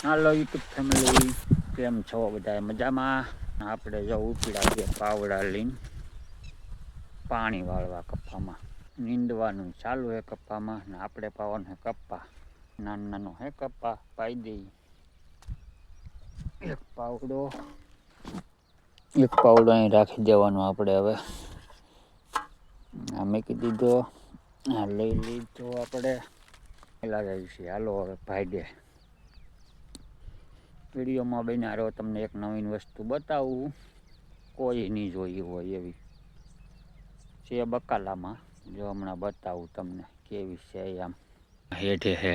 હાલો YouTube family, કેમ છો બધા મજામાં? આપણે જો ઉપડ્યા છે પાવડા લઈને પાણી વાળવા કપ્પામાં. નીંદવાનું ચાલુ હે કપ્પામાં ને આપણે પાવાનું હે કપ્પા. નાનું નાનું હે કપ્પા પાઈ દઈ. એક પાવડો અહીં રાખી દેવાનો આપણે હવે. આ મૂકી દીધો, આ લઈ લીધો આપણે. પેલા જાય છે હાલો હવે ભાઈ દે. વિડીયોમાં બન્યા રહો, તમને એક નવીન વસ્તુ બતાવું, કોઈ નહીં જોઈ હોય એવી છે બકાલામાં. જો હમણાં બતાવું તમને કેવી છે આમ હેઠે હે.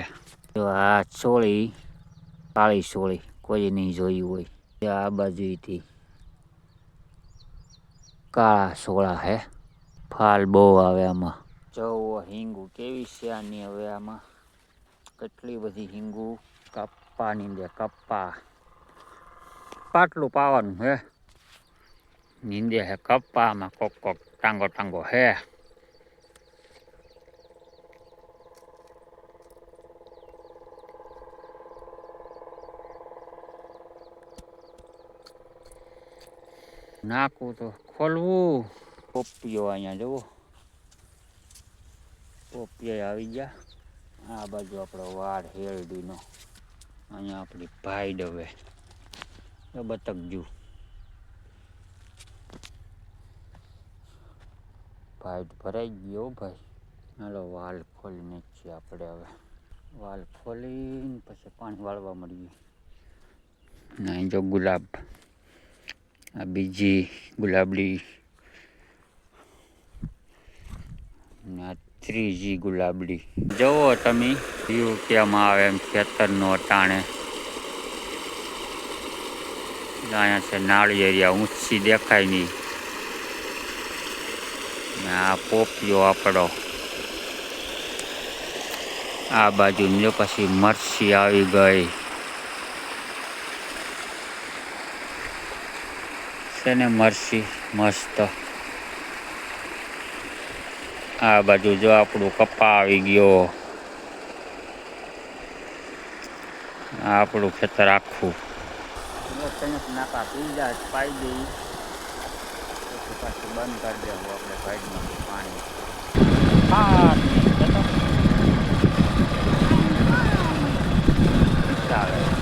જો આ સોળી, કાળી સોળી કોઈ નહીં જોઈ હોય. આ બાજુથી કાળા સોળા હે, ફાલ બહુ આવે આમાં. જો હિંગુ કેવી છે આની હવે આમાં કેટલી બધી હિંગુ. કપ્પા નીંદે કપ્પા, પાટલું પાવાનું હે. નીંદે હે કપ્પામાં, કોક કોક ટાંગો ટાંગો હે. નાખવું તો ખોલવું. પોપિયો અહીંયા જુઓ, પોપિયા આવી ગયા. આ બાજુ આપણો વાડ હેરડીનો, અહીંયા આપણી ભાઈડ હવે બતક જુ ભાઈડ ભરાઈ ગયો ભાઈ. હાલો વાલ ખોલીને છીએ આપણે હવે. વાલ ખોલીને પછી પાણી વાળવા મળીએ. ના જો ગુલાબ, આ બીજી ગુલાબડી ને આ ત્રીજી ગુલાબડી. જુઓ તમે વ્યૂ કેમ આવે એમ ખેતરનો ટાણે. અહીંયા છે નાળિયેરિયા ઊંચી દેખાય નહીં. ને આ પોપિયો આપણો આ બાજુ જો પછી મરસી આવી ગઈ છે ને મરસી મસ્ત. આ બાજુ જો આપણું કપ્પા આવી ગયો. આ આપણું ખેતર આખું. નાકા પી જાય પાઈ દઈ પછી પાછું બંધ કરી દેવું આપણે ભાઈમાં પાણી. હા ચાલે.